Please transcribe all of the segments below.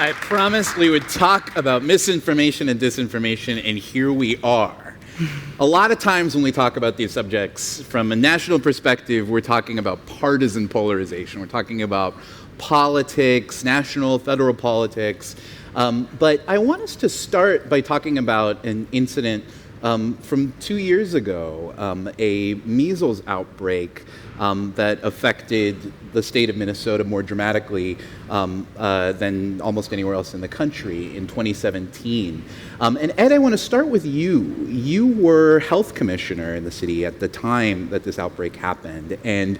I promised we would talk about misinformation and disinformation, and here we are. A lot of times when we talk about these subjects, from a national perspective, we're talking about partisan polarization. We're talking about politics, national, federal politics. But I want us to start by talking about an incident from 2 years ago, a measles outbreak that affected the state of Minnesota more dramatically than almost anywhere else in the country in 2017. And Ed, I want to start with you. You were health commissioner in the city at the time that this outbreak happened. And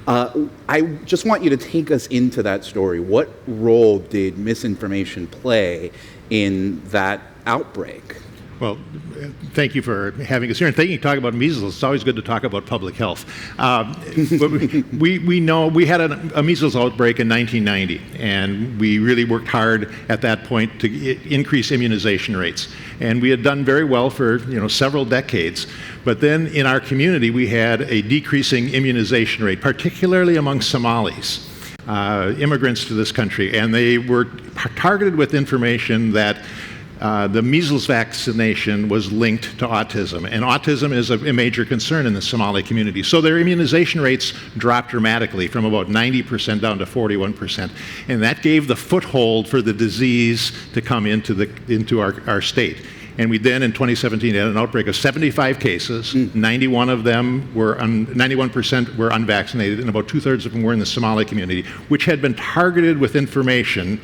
I just want you to take us into that story. What role did misinformation play in that outbreak? Well, thank you for having us here, and thank you for talking about measles. It's always good to talk about public health. We know we had a measles outbreak in 1990, and we really worked hard at that point to increase immunization rates. And we had done very well for several decades. But then in our community, we had a decreasing immunization rate, particularly among Somalis, immigrants to this country, and they were targeted with information that the measles vaccination was linked to autism, and autism is a major concern in the Somali community. So their immunization rates dropped dramatically from about 90% down to 41%, and that gave the foothold for the disease to come into our state. And we then, in 2017, had an outbreak of 75 cases. 91% were unvaccinated, and about 2/3 of them were in the Somali community, which had been targeted with information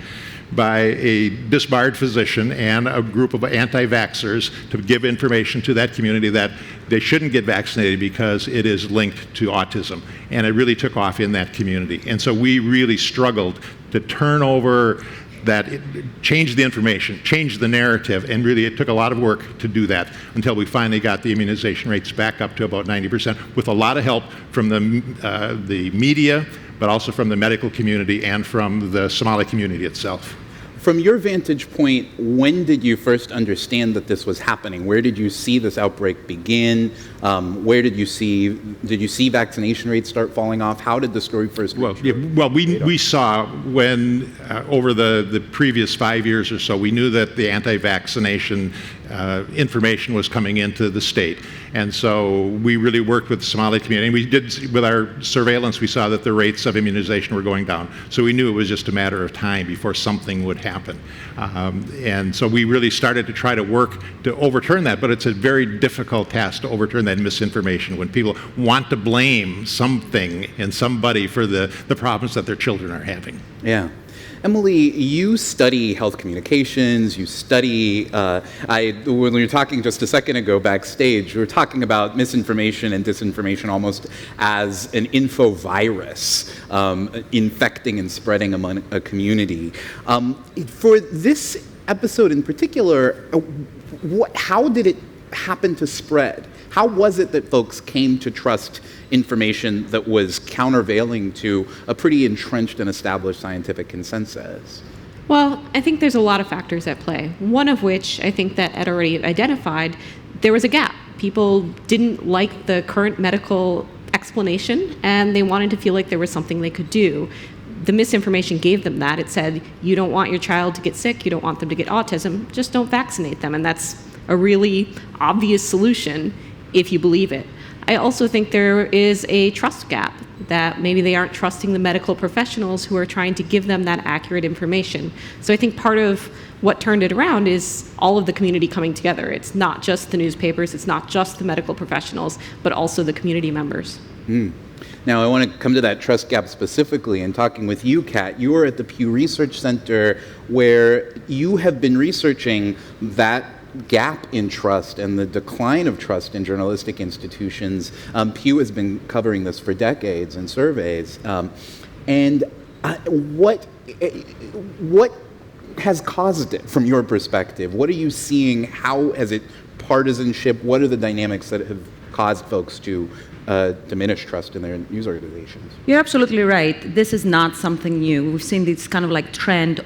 by a disbarred physician and a group of anti-vaxxers to give information to that community that they shouldn't get vaccinated because it is linked to autism. And it really took off in that community. And so we really struggled to turn over that, change the information, change the narrative, and really it took a lot of work to do that until we finally got the immunization rates back up to about 90%, with a lot of help from the media, but also from the medical community and from the Somali community itself. From your vantage point, when did you first understand that this was happening? Where did you see this outbreak begin? Where did you see vaccination rates start falling off? How did the story first reach we saw when, over the previous 5 years or so, we knew that the anti-vaccination information was coming into the state. And so we really worked with the Somali community. And we did, with our surveillance, we saw that the rates of immunization were going down. So we knew it was just a matter of time before something would happen. And so we really started to try to work to overturn that. But it's a very difficult task to overturn that misinformation when people want to blame something and somebody for the problems that their children are having. Yeah. Emily, you study health communications, you study, when we were talking just a second ago backstage, we were talking about misinformation and disinformation almost as an info virus infecting and spreading among a community. For this episode in particular, how did it happen to spread? How was it that folks came to trust information that was countervailing to a pretty entrenched and established scientific consensus? Well, I think there's a lot of factors at play. One of which I think that Ed already identified, there was a gap. People didn't like the current medical explanation, and they wanted to feel like there was something they could do. The misinformation gave them that. It said, you don't want your child to get sick, you don't want them to get autism, just don't vaccinate them. And that's a really obvious solution if you believe it. I also think there is a trust gap, that maybe they aren't trusting the medical professionals who are trying to give them that accurate information. So I think part of what turned it around is all of the community coming together. It's not just the newspapers, it's not just the medical professionals, but also the community members. Now, I want to come to that trust gap specifically, and talking with you, Kat. You are at the Pew Research Center, where you have been researching that gap in trust and the decline of trust in journalistic institutions. Pew has been covering this for decades in surveys. What has caused it from your perspective? What are you seeing? How has it partisanship? What are the dynamics that have caused folks to diminish trust in their news organizations? You're absolutely right. This is not something new. We've seen this kind of trend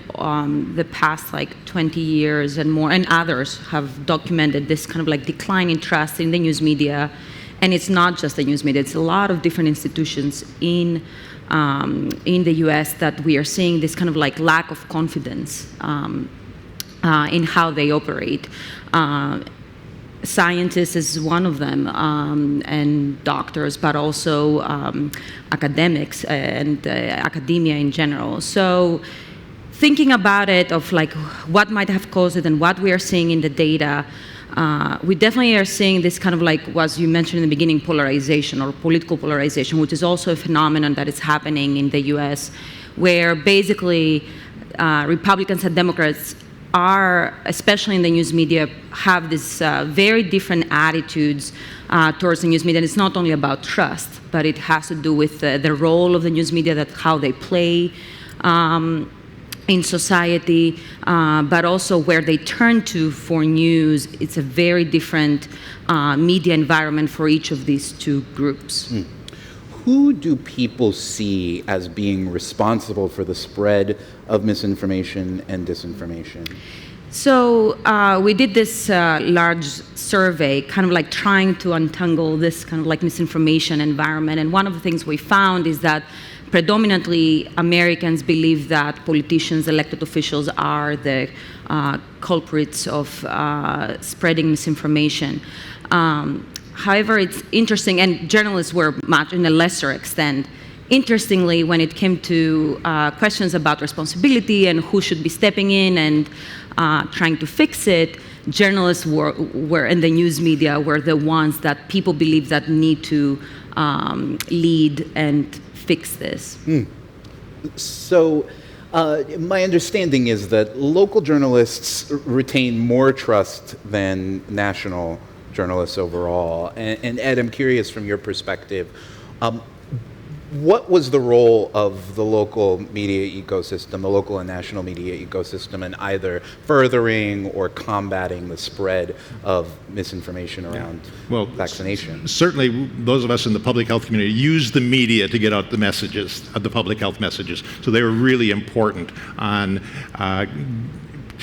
the past 20 years and more, and others have documented this kind of decline in trust in the news media. And it's not just the news media, it's a lot of different institutions in in the U.S. that we are seeing this kind of like lack of confidence in how they operate. Scientists is one of them, and doctors, but also academics and academia in general. So thinking about it of like what might have caused it and what we are seeing in the data, we definitely are seeing this kind of like, as you mentioned in the beginning, polarization or political polarization, which is also a phenomenon that is happening in the US, where basically Republicans and Democrats are, especially in the news media, have this very different attitudes towards the news media. And it's not only about trust, but it has to do with the role of the news media, that how they play in society, but also where they turn to for news. It's a very different media environment for each of these two groups. Who do people see as being responsible for the spread of misinformation and disinformation? So we did this large survey, kind of like trying to untangle this kind of like misinformation environment. And one of the things we found is that predominantly Americans believe that politicians, elected officials are the culprits of spreading misinformation. However, it's interesting, and journalists were much in a lesser extent. Interestingly, when it came to questions about responsibility and who should be stepping in and trying to fix it, journalists were in the news media were the ones that people believe that need to lead and fix this. So my understanding is that local journalists retain more trust than national journalists overall. And Ed, I'm curious from your perspective, what was the role of the local media ecosystem, the local and national media ecosystem, in either furthering or combating the spread of misinformation around vaccination? Certainly, those of us in the public health community use the media to get out the messages, the public health messages. So they were really important on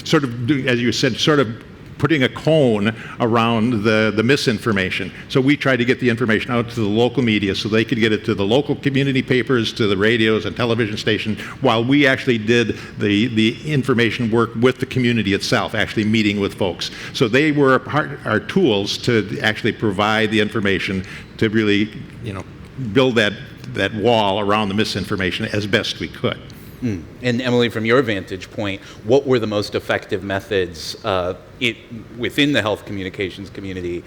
sort of, as you said, sort of putting a cone around the misinformation. So we tried to get the information out to the local media so they could get it to the local community papers, to the radios and television stations, while we actually did the information work with the community itself, actually meeting with folks. So they were our tools to actually provide the information to really, build that wall around the misinformation as best we could. And Emily, from your vantage point, what were the most effective methods within the health communications community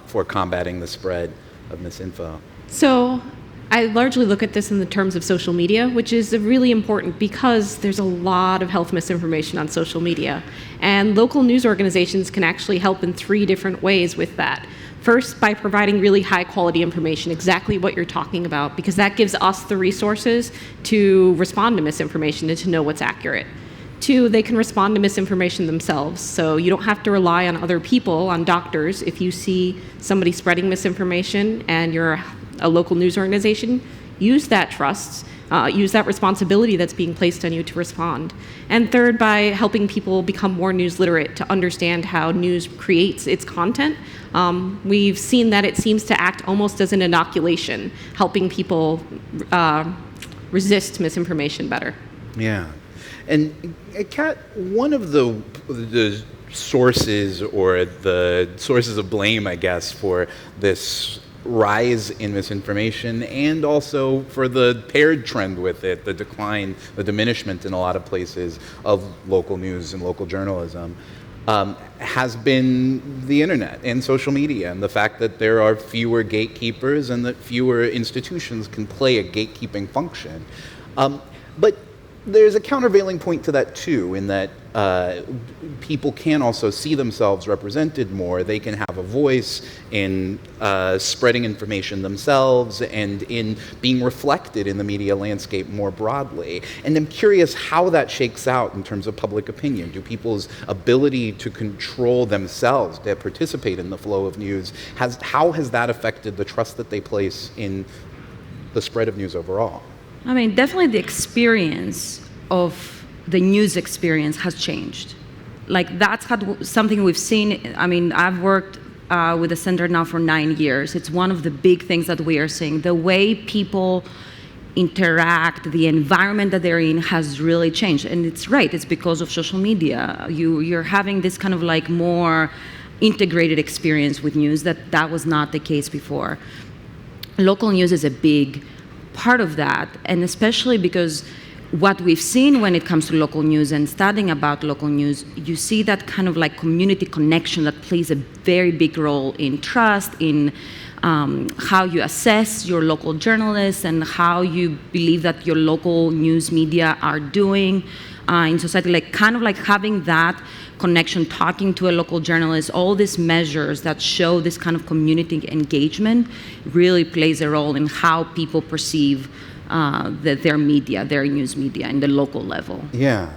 for combating the spread of misinfo? So I largely look at this in the terms of social media, which is really important because there's a lot of health misinformation on social media. And local news organizations can actually help in 3 different ways with that. First, by providing really high quality information, exactly what you're talking about, because that gives us the resources to respond to misinformation and to know what's accurate. 2, they can respond to misinformation themselves, so you don't have to rely on other people, on doctors. If you see somebody spreading misinformation and you're a local news organization, use that trust, use that responsibility that's being placed on you to respond. And 3rd, by helping people become more news literate to understand how news creates its content. We've seen that it seems to act almost as an inoculation, helping people resist misinformation better. Yeah. And Kat, one of the sources, or the sources of blame, I guess, for this rise in misinformation, and also for the paired trend with it, the decline, the diminishment in a lot of places of local news and local journalism, has been the internet and social media, and the fact that there are fewer gatekeepers and that fewer institutions can play a gatekeeping function. But there's a countervailing point to that too, in that people can also see themselves represented more. They can have a voice in spreading information themselves and in being reflected in the media landscape more broadly. And I'm curious how that shakes out in terms of public opinion. Do people's ability to control themselves, to participate in the flow of news, how has that affected the trust that they place in the spread of news overall? I mean, definitely the experience of the news experience has changed. Like, that's something we've seen. I mean, I've worked with the center now for 9 years. It's one of the big things that we are seeing. The way people interact, the environment that they're in has really changed. And it's right, it's because of social media. You're having this kind of like more integrated experience with news that was not the case before. Local news is a big part of that, and especially because what we've seen when it comes to local news and studying about local news, you see that kind of like community connection that plays a very big role in trust, in how you assess your local journalists and how you believe that your local news media are doing in society, like kind of like having that connection, talking to a local journalist, all these measures that show this kind of community engagement really plays a role in how people perceive their media, their news media, in the local level. Yeah.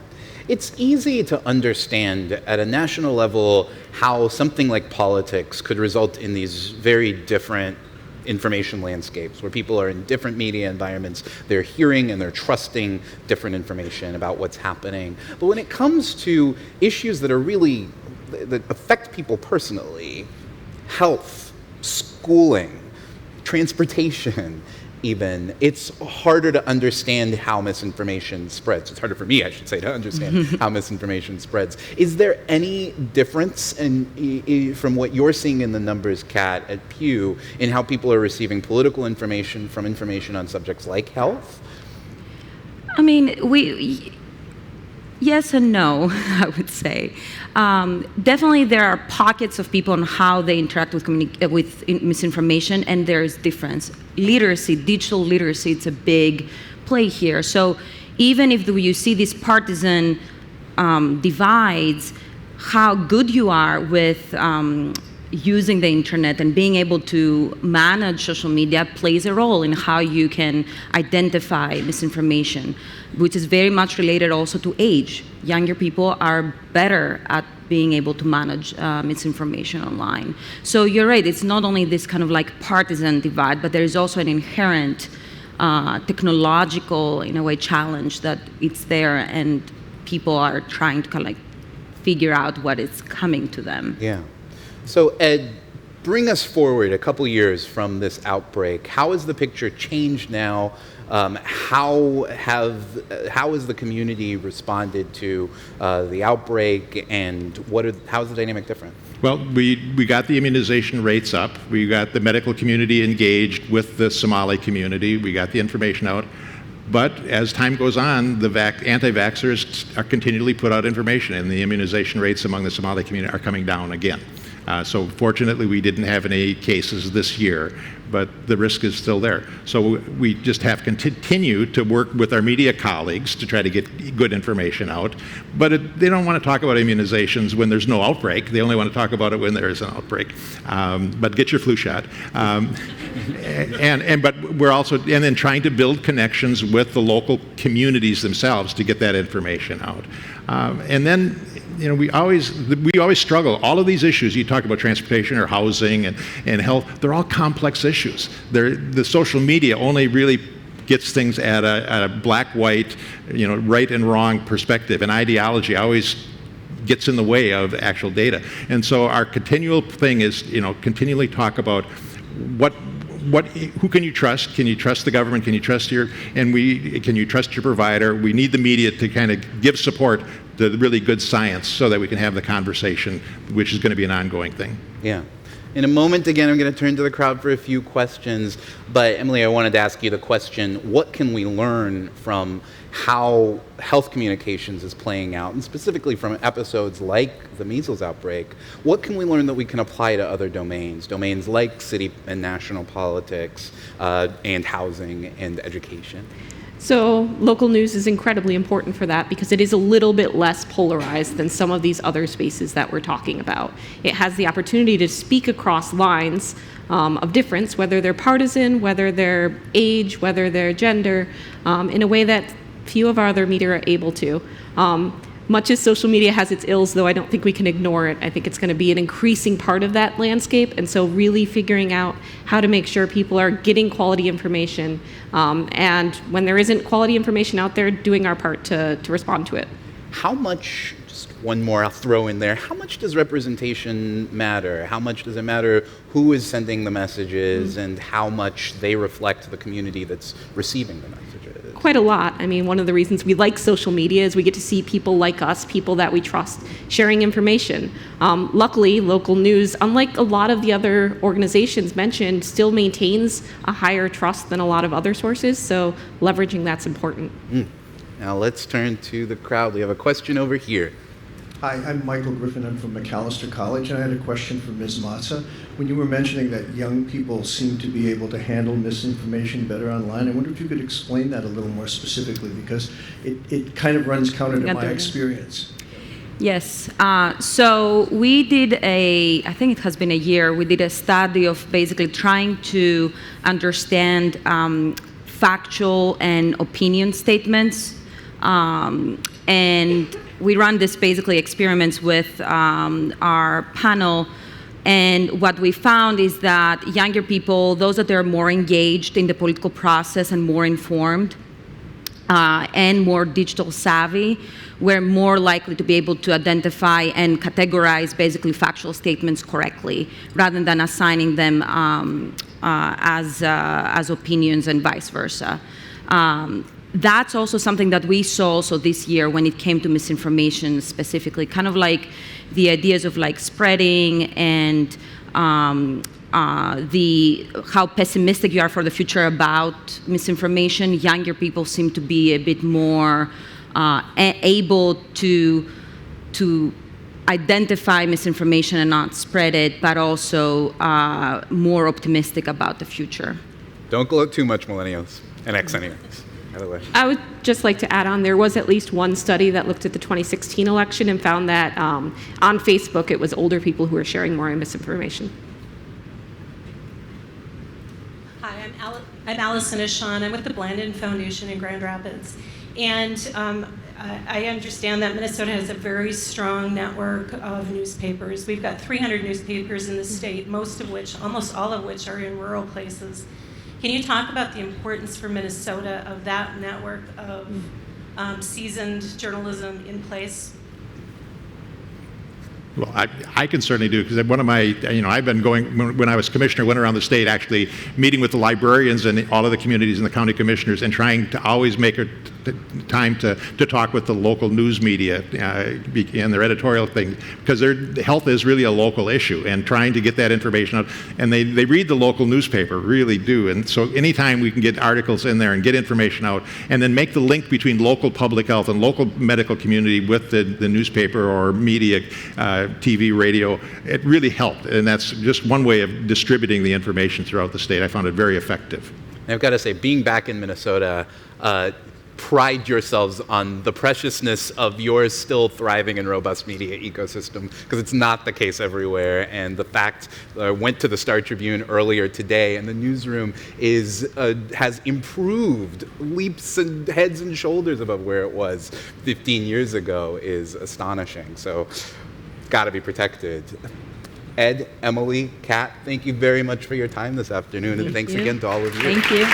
It's easy to understand at a national level how something like politics could result in these very different information landscapes where people are in different media environments, they're hearing and they're trusting different information about what's happening. But when it comes to issues that are really, that affect people personally, health, schooling, transportation, even, it's harder to understand how misinformation spreads. It's harder for me, I should say, to understand how misinformation spreads. Is there any difference from what you're seeing in the numbers, Kat, at Pew, in how people are receiving political information from information on subjects like health? I mean, yes and no, I would say. Definitely there are pockets of people on how they interact with misinformation, and there's difference. Literacy, digital literacy, it's a big play here. So even if you see these partisan divides, how good you are with using the internet and being able to manage social media plays a role in how you can identify misinformation, which is very much related also to age. Younger people are better at being able to manage misinformation online. So you're right, it's not only this kind of like partisan divide, but there is also an inherent technological, in a way, challenge that it's there, and people are trying to kind of like figure out what is coming to them. Yeah. So Ed, bring us forward a couple years from this outbreak. How has the picture changed now? How has the community responded to the outbreak, and how is the dynamic different? Well, we got the immunization rates up. We got the medical community engaged with the Somali community. We got the information out. But as time goes on, the anti-vaxxers are continually put out information, and the immunization rates among the Somali community are coming down again. So fortunately, we didn't have any cases this year, but the risk is still there. So we just have to continue to work with our media colleagues to try to get good information out. But they don't want to talk about immunizations when there's no outbreak. They only want to talk about it when there is an outbreak. But get your flu shot. But we're also, and then trying to build connections with the local communities themselves to get that information out. And then, you know, we always struggle. All of these issues, you talk about transportation or housing and health, they're all complex issues. The social media only really gets things at a black-white, you know, right and wrong perspective, and ideology always gets in the way of actual data. And so our continual thing is, you know, continually talk about who can you trust? Can you trust the government? Can you trust can you trust your provider? We need the media to kind of give support to the really good science so that we can have the conversation, which is going to be an ongoing thing. Yeah. In a moment, again, I'm going to turn to the crowd for a few questions. But Emily, I wanted to ask you the question, what can we learn from how health communications is playing out, and specifically from episodes like the measles outbreak? What can we learn that we can apply to other domains like city and national politics, and housing and education? So local news is incredibly important for that because it is a little bit less polarized than some of these other spaces that we're talking about. It has the opportunity to speak across lines of difference, whether they're partisan, whether they're age, whether they're gender, in a way that few of our other media are able to. Much as social media has its ills, though, I don't think we can ignore it. I think it's going to be an increasing part of that landscape, and so really figuring out how to make sure people are getting quality information, and when there isn't quality information out there, doing our part to respond to it. How much, just one more I'll throw in there, how much does representation matter? How much does it matter who is sending the messages and how much they reflect the community that's receiving the messages? quite a lot. I mean, one of the reasons we like social media is we get to see people like us, people that we trust, sharing information. Luckily, local news, unlike a lot of the other organizations mentioned, still maintains a higher trust than a lot of other sources, so leveraging that's important. Now let's turn to the crowd. We have a question over here. Hi, I'm Michael Griffin. I'm from Macalester College, and I had a question for Ms. Matsa. When you were mentioning that young people seem to be able to handle misinformation better online, I wonder if you could explain that a little more specifically, because it kind of runs counter to my experience. Yes. So we did I think it has been a year, we did a study of basically trying to understand factual and opinion statements. And we run this basically experiments with our panel, and what we found is that younger people, those that are more engaged in the political process and more informed and more digital savvy, were more likely to be able to identify and categorize basically factual statements correctly, rather than assigning them as opinions and vice versa. That's also something that we saw also this year when it came to misinformation specifically, kind of like the ideas of like spreading and how pessimistic you are for the future about misinformation. Younger people seem to be a bit more able to identify misinformation and not spread it, but also more optimistic about the future. Don't gloat too much, millennials and Xennials. By the way. I would just like to add on, there was at least one study that looked at the 2016 election and found that on Facebook it was older people who were sharing more misinformation. Hi, I'm Allison Ashawn. I'm with the Blandin Foundation in Grand Rapids. And I understand that Minnesota has a very strong network of newspapers. We've got 300 newspapers in the state, almost all of which are in rural places. Can you talk about the importance for Minnesota of that network of seasoned journalism in place? Well, I can certainly do, because one of my, I've been going, when I was commissioner, went around the state actually meeting with the librarians and all of the communities and the county commissioners and trying to always make a time to talk with the local news media and their editorial thing, because their health is really a local issue, and trying to get that information out. And they read the local newspaper, really do. And so anytime we can get articles in there and get information out, and then make the link between local public health and local medical community with the newspaper or media, TV, radio, it really helped. And that's just one way of distributing the information throughout the state. I found it very effective. And I've got to say, being back in Minnesota, pride yourselves on the preciousness of your still thriving and robust media ecosystem, because it's not the case everywhere. And the fact, I went to the Star Tribune earlier today, and the newsroom has improved leaps and heads and shoulders above where it was 15 years ago is astonishing. So it's got to be protected. Ed, Emily, Kat, thank you very much for your time this afternoon, and thanks again to all of you. Thank you.